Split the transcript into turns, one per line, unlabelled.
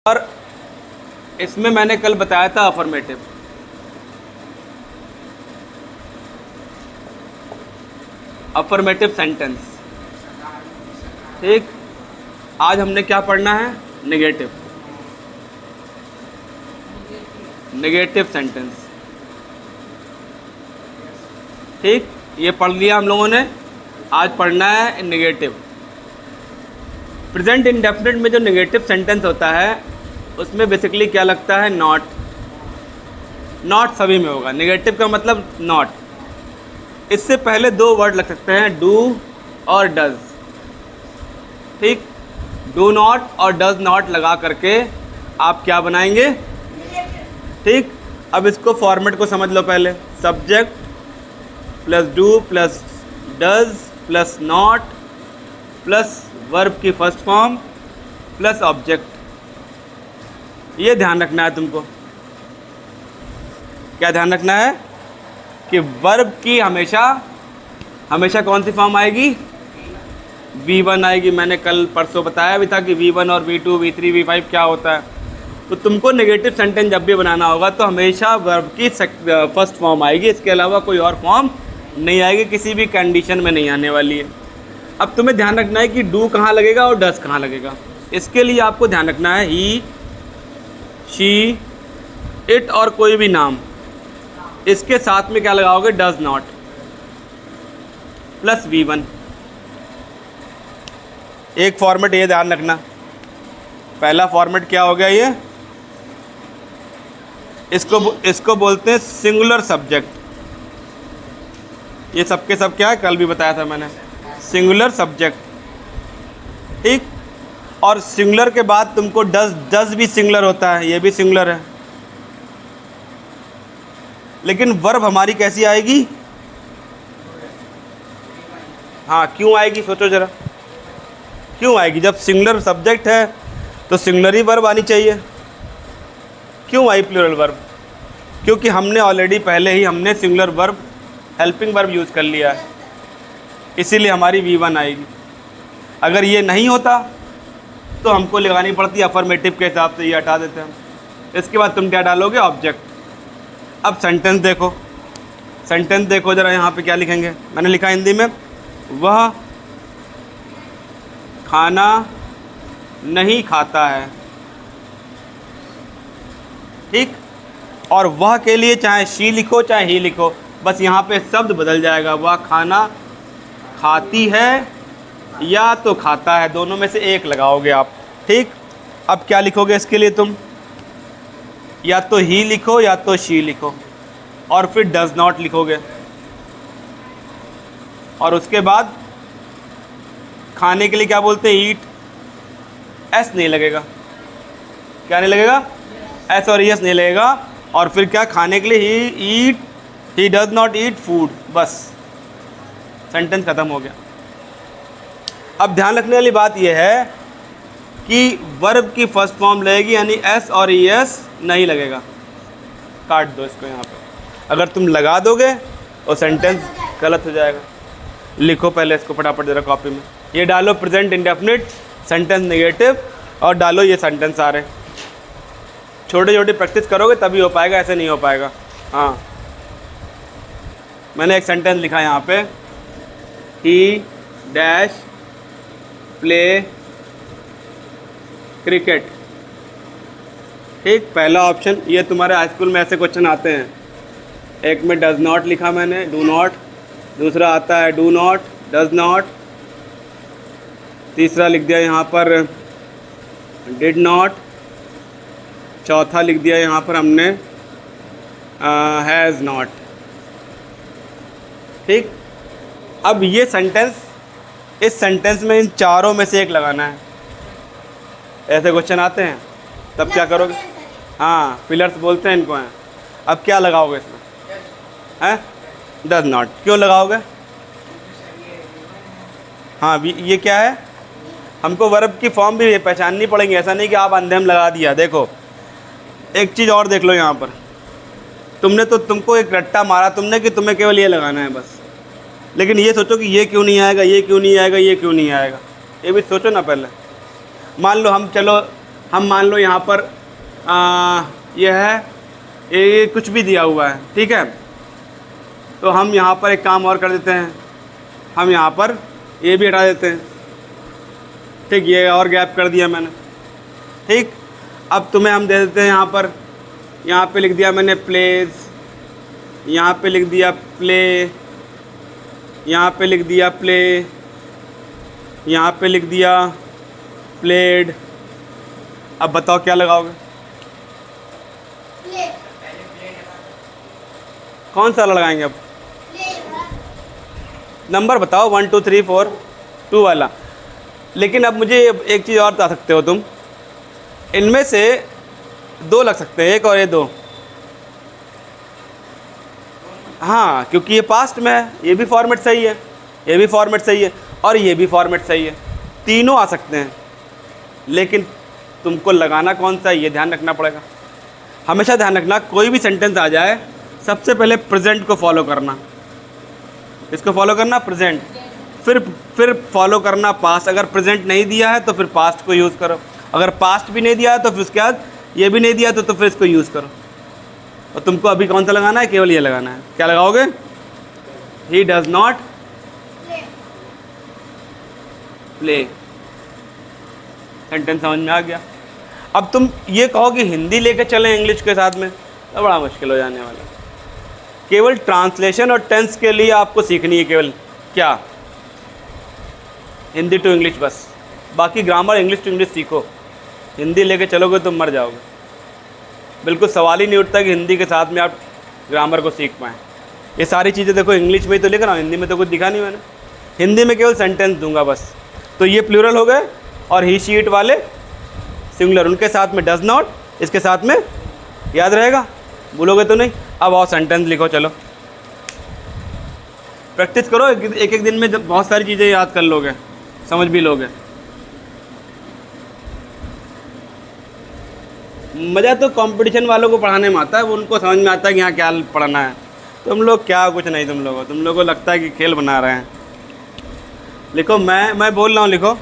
और इसमें मैंने कल बताया था अफर्मेटिव। अफर्मेटिव सेंटेंस, ठीक। आज हमने क्या पढ़ना है? नेगेटिव, नेगेटिव सेंटेंस, ठीक। ये पढ़ लिया हम लोगों ने। आज पढ़ना है नेगेटिव। प्रेजेंट इंडेफिनिट में जो नेगेटिव सेंटेंस होता है उसमें बेसिकली क्या लगता है? नॉट। नॉट सभी में होगा। नेगेटिव का मतलब नॉट। इससे पहले दो वर्ड लग सकते हैं, डू और डज, ठीक। डू नॉट और डज नॉट लगा करके आप क्या बनाएंगे? ठीक। अब इसको फॉर्मेट को समझ लो पहले। Subject plus do plus does plus not plus verb की फर्स्ट फॉर्म प्लस ऑब्जेक्ट। ये ध्यान रखना है तुमको। क्या ध्यान रखना है? कि वर्ब की हमेशा हमेशा कौन सी फॉर्म आएगी? V1 आएगी। मैंने कल परसों बताया भी था कि V1 और V2 V3 V5 क्या होता है। तो तुमको नेगेटिव सेंटेंस जब भी बनाना होगा तो हमेशा वर्ब की फर्स्ट फॉर्म आएगी, इसके अलावा कोई और फॉर्म नहीं आएगी, किसी भी कंडीशन में नहीं आने वाली है। अब तुम्हें ध्यान रखना है कि डू कहाँ लगेगा और डज कहाँ लगेगा। इसके लिए आपको ध्यान रखना है ही, शी, इट और कोई भी नाम, इसके साथ में क्या लगाओगे? Does not plus V1। एक फॉर्मेट ये ध्यान रखना। पहला फॉर्मेट क्या हो गया? ये इसको बोलते हैं सिंगुलर सब्जेक्ट। ये सबके सब क्या है? कल भी बताया था मैंने, सिंगुलर सब्जेक्ट, ठीक। और सिंगुलर के बाद तुमको डज भी सिंगुलर होता है, ये भी सिंगुलर है। लेकिन वर्ब हमारी कैसी आएगी? हाँ, क्यों आएगी? सोचो जरा, क्यों आएगी? जब सिंगुलर सब्जेक्ट है तो सिंगुलर ही वर्ब आनी चाहिए। क्यों आई प्लूरल वर्ब? क्योंकि हमने ऑलरेडी पहले ही हमने singular verb, helping verb use कर लिया है, इसीलिए हमारी V1 आएगी। अगर ये नहीं होता तो हमको लगानी पड़ती अफर्मेटिव के हिसाब से, ये हटा देते हैं। इसके बाद तुम क्या डालोगे? ऑब्जेक्ट। अब सेंटेंस देखो, सेंटेंस देखो ज़रा, यहाँ पे क्या लिखेंगे? मैंने लिखा हिंदी में, वह खाना नहीं खाता है, ठीक। और वह के लिए चाहे शी लिखो चाहे ही लिखो, बस यहाँ पे शब्द बदल जाएगा। वह खाना खाती है या तो खाता है, दोनों में से एक लगाओगे आप, ठीक। अब क्या लिखोगे इसके लिए तुम? या तो ही लिखो या तो शी लिखो, और फिर डज नॉट लिखोगे। और उसके बाद खाने के लिए क्या बोलते हैं? ईट। एस नहीं लगेगा। क्या नहीं लगेगा? एस और एस नहीं लगेगा। और फिर क्या? खाने के लिए he eat, he does not eat food. बस सेंटेंस ख़त्म हो गया। अब ध्यान रखने वाली बात यह है कि वर्ब की फर्स्ट फॉर्म लगेगी, यानी एस और एस नहीं लगेगा। काट दो इसको यहाँ पे। अगर तुम लगा दोगे तो सेंटेंस गलत हो जाएगा। लिखो पहले इसको फटाफट ज़रा कॉपी में। ये डालो प्रेजेंट इंडेफिनिट सेंटेंस नेगेटिव, और डालो ये सेंटेंस आ रहे। छोटे छोटे प्रैक्टिस करोगे तभी हो पाएगा, ऐसे नहीं हो पाएगा। हाँ, मैंने एक सेंटेंस लिखा यहाँ पे, ही डैश प्ले क्रिकेट, ठीक। पहला ऑप्शन, ये तुम्हारे हाई स्कूल में ऐसे क्वेश्चन आते हैं। एक में डज नॉट लिखा मैंने, डू नॉट। दूसरा आता है डू नॉट, डज नॉट। तीसरा लिख दिया यहाँ पर डिड नॉट। चौथा लिख दिया यहाँ पर हमने हैज़ नॉट, ठीक। अब ये सेंटेंस, इस सेंटेंस में इन चारों में से एक लगाना है। ऐसे क्वेश्चन आते हैं, तब क्या करोगे? हाँ, फिलर्स बोलते हैं इनको हैं। अब क्या लगाओगे इसमें? हैं? Does not. क्यों लगाओगे? हाँ, ये क्या है? हमको वर्ब की फॉर्म भी पहचाननी पड़ेगी। ऐसा नहीं कि आप अंधेम लगा दिया। देखो, एक चीज़ और देख लो यहाँ पर। तुमको एक रट्टा मारा तुमने कि तुम्हें केवल ये लगाना है बस। लेकिन ये सोचो कि ये क्यों नहीं आएगा, ये क्यों नहीं आएगा, ये क्यों नहीं आएगा, ये भी सोचो ना पहले। मान लो हम चलो हम मान लो यहाँ पर ये है, ये कुछ भी दिया हुआ है, ठीक है। तो हम यहाँ पर एक काम और कर देते हैं, हम यहाँ पर ये भी हटा देते हैं, ठीक। ये और गैप कर दिया मैंने, ठीक। अब तुम्हें हम दे देते हैं यहाँ पे लिख दिया मैंने प्लेज, यहाँ पे लिख दिया प्ले, यहाँ पे लिख दिया प्ले, यहाँ पे लिख दिया प्लेड। अब बताओ क्या लगाओगे? कौन सा लगाएंगे अब? नंबर बताओ, 1 2 3 4 2 वाला। लेकिन अब मुझे एक चीज़ और बता सकते हो तुम, इनमें से 2 लग सकते हैं, 1 और ये 2। हाँ, क्योंकि ये पास्ट में है, ये भी फॉर्मेट सही है, ये भी फॉर्मेट सही है और ये भी फॉर्मेट सही है, तीनों आ सकते हैं। लेकिन तुमको लगाना कौन सा है ये ध्यान रखना पड़ेगा। हमेशा ध्यान रखना, कोई भी सेंटेंस आ जाए सबसे पहले प्रेजेंट को फॉलो करना। इसको फॉलो करना प्रेजेंट, फिर फॉलो करना पास्ट। अगर प्रेजेंट नहीं दिया है तो फिर पास्ट को यूज़ करो, अगर पास्ट भी नहीं दिया है तो फिर उसके बाद ये भी नहीं दिया तो फिर इसको यूज़ करो। और तुमको अभी कौन सा लगाना है? केवल ये लगाना है। क्या लगाओगे? ही डज नॉट प्ले। सेंटेंस समझ में आ गया। अब तुम ये कहो कि हिंदी लेके चलें इंग्लिश के साथ में, तो बड़ा मुश्किल हो जाने वाला है। केवल ट्रांसलेशन और टेंस के लिए आपको सीखनी है केवल क्या? हिंदी टू इंग्लिश बस। बाकी ग्रामर इंग्लिश टू इंग्लिश सीखो, हिंदी लेके चलोगे तो मर जाओगे। बिल्कुल सवाल ही नहीं उठता कि हिंदी के साथ में आप ग्रामर को सीख पाएँ। ये सारी चीज़ें देखो इंग्लिश में ही तो लिख रहा हूँ, हिंदी में तो कुछ दिखा नहीं मैंने। हिंदी में केवल सेंटेंस दूंगा बस। तो ये प्लूरल हो गए और ही शीट वाले सिंगुलर, उनके साथ में डज नॉट, इसके साथ में याद रहेगा, भूलोगे तो नहीं। अब और सेंटेंस लिखो, चलो प्रैक्टिस करो। एक एक दिन में जब बहुत सारी चीज़ें याद कर लोगे, समझ भी लोगे। मज़ा तो कंपटीशन वालों को पढ़ाने में आता है, वो उनको समझ में आता है कि यहाँ क्या पढ़ना है। तुम लोग क्या, कुछ नहीं। तुम लोगों को लगता है कि खेल बना रहे हैं। लिखो, मैं बोल रहा हूँ, लिखो